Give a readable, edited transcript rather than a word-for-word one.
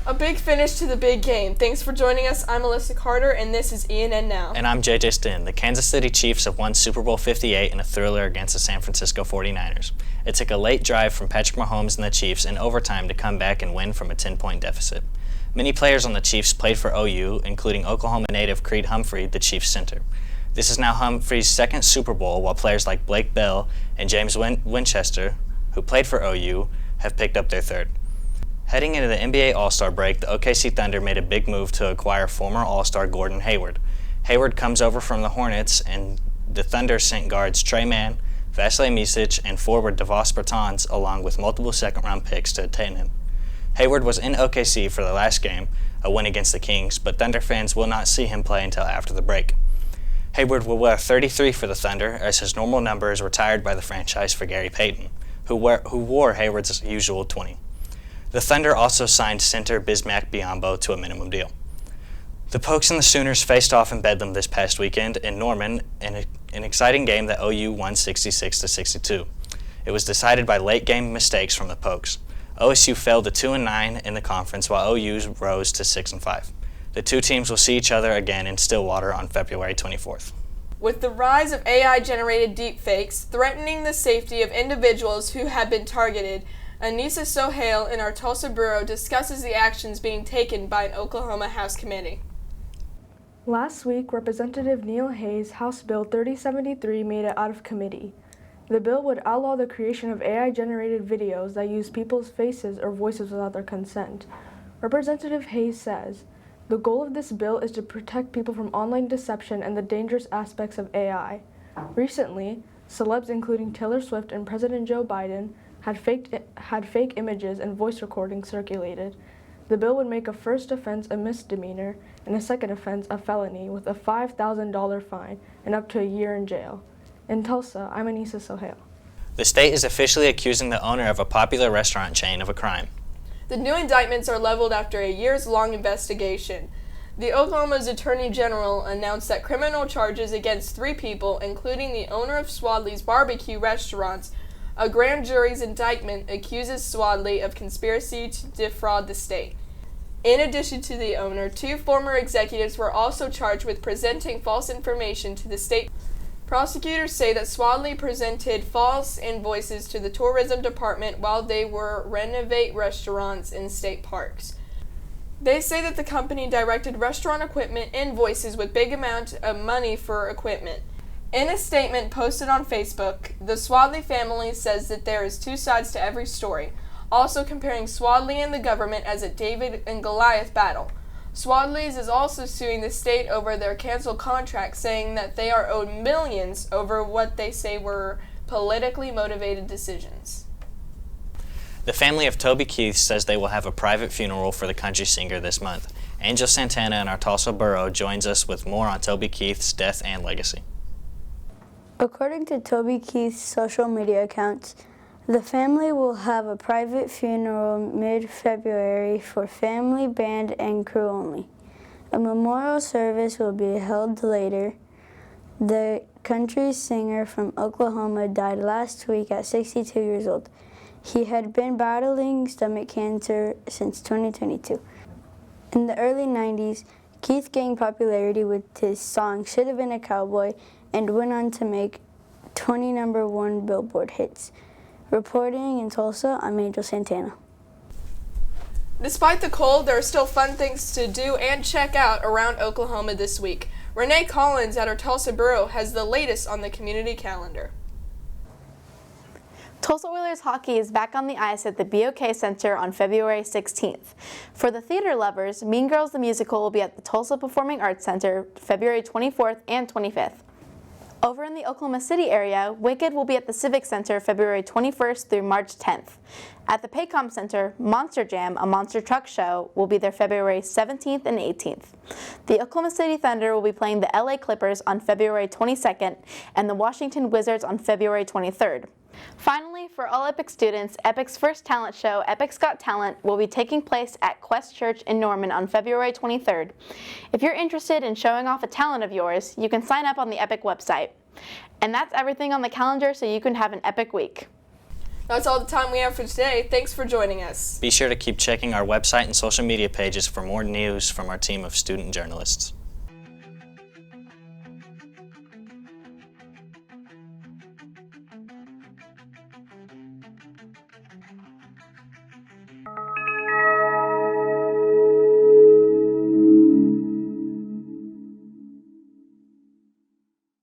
A big finish to the big game. Thanks for joining us. I'm Alyssa Carter, and this is ENN Now. And I'm JJ Stinn. The Kansas City Chiefs have won Super Bowl 58 in a thriller against the San Francisco 49ers. It took a late drive from Patrick Mahomes and the Chiefs in overtime to come back and win from a 10-point deficit. Many players on the Chiefs played for OU, including Oklahoma native Creed Humphrey, the Chiefs center. This is now Humphrey's second Super Bowl, while players like Blake Bell and James Winchester, who played for OU, have picked up their third. Heading into the NBA All-Star break, the OKC Thunder made a big move to acquire former All-Star Gordon Hayward. Hayward comes over from the Hornets, and the Thunder sent guards Trey Mann, Vasilij Micic, and forward Devos Bertans, along with multiple second-round picks to attain him. Hayward was in OKC for the last game, a win against the Kings, but Thunder fans will not see him play until after the break. Hayward will wear 33 for the Thunder, as his normal number is retired by the franchise for Gary Payton, who wore Hayward's usual 20. The Thunder also signed center Bismack Biyombo to a minimum deal. The Pokes and the Sooners faced off in Bedlam this past weekend in Norman in an exciting game that OU won 66-62. It was decided by late-game mistakes from the Pokes. OSU fell to 2-9 in the conference, while OU rose to 6-5. The two teams will see each other again in Stillwater on February 24th. With the rise of AI-generated deepfakes threatening the safety of individuals who have been targeted, Anissa Sohail in our Tulsa bureau discusses the actions being taken by an Oklahoma House committee. Last week, Representative Neil Hayes' House Bill 3073 made it out of committee. The bill would outlaw the creation of AI-generated videos that use people's faces or voices without their consent. Representative Hayes says, "The goal of this bill is to protect people from online deception and the dangerous aspects of AI. Recently, celebs including Taylor Swift and President Joe Biden had fake images and voice recordings circulated. The bill would make a first offense a misdemeanor and a second offense a felony with a $5,000 fine and up to a year in jail." In Tulsa, I'm Anissa Sohail. The state is officially accusing the owner of a popular restaurant chain of a crime. The new indictments are leveled after a years-long investigation. The Oklahoma's Attorney General announced that criminal charges against 3 people, including the owner of Swadley's barbecue restaurants. A grand jury's indictment accuses Swadley of conspiracy to defraud the state. In addition to the owner, 2 former executives were also charged with presenting false information to the state. Prosecutors say that Swadley presented false invoices to the tourism department while they were renovate restaurants in state parks. They say that the company directed restaurant equipment invoices with big amounts of money for equipment. In a statement posted on Facebook, the Swadley family says that there is 2 sides to every story, also comparing Swadley and the government as a David and Goliath battle. Swadley's is also suing the state over their canceled contract, saying that they are owed millions over what they say were politically motivated decisions. The family of Toby Keith says they will have a private funeral for the country singer this month. Angel Santana in our Tulsa Borough joins us with more on Toby Keith's death and legacy. According to Toby Keith's social media accounts, the family will have a private funeral mid-February for family, band, and crew only. A memorial service will be held later. The country singer from Oklahoma died last week at 62 years old. He had been battling stomach cancer since 2022. In the early 90s, Keith gained popularity with his song "Should Have Been a Cowboy" and went on to make 20 #1 Billboard hits. Reporting in Tulsa, I'm Angel Santana. Despite the cold, there are still fun things to do and check out around Oklahoma this week. Renee Collins at our Tulsa Bureau has the latest on the community calendar. Tulsa Oilers hockey is back on the ice at the BOK Center on February 16th. For the theater lovers, Mean Girls the Musical will be at the Tulsa Performing Arts Center February 24th and 25th. Over in the Oklahoma City area, Wicked will be at the Civic Center February 21st through March 10th. At the Paycom Center, Monster Jam, a monster truck show, will be there February 17th and 18th. The Oklahoma City Thunder will be playing the LA Clippers on February 22nd and the Washington Wizards on February 23rd. Finally, for all Epic students, Epic's first talent show, Epic's Got Talent, will be taking place at Quest Church in Norman on February 23rd. If you're interested in showing off a talent of yours, you can sign up on the Epic website. And that's everything on the calendar so you can have an epic week. That's all the time we have for today. Thanks for joining us. Be sure to keep checking our website and social media pages for more news from our team of student journalists.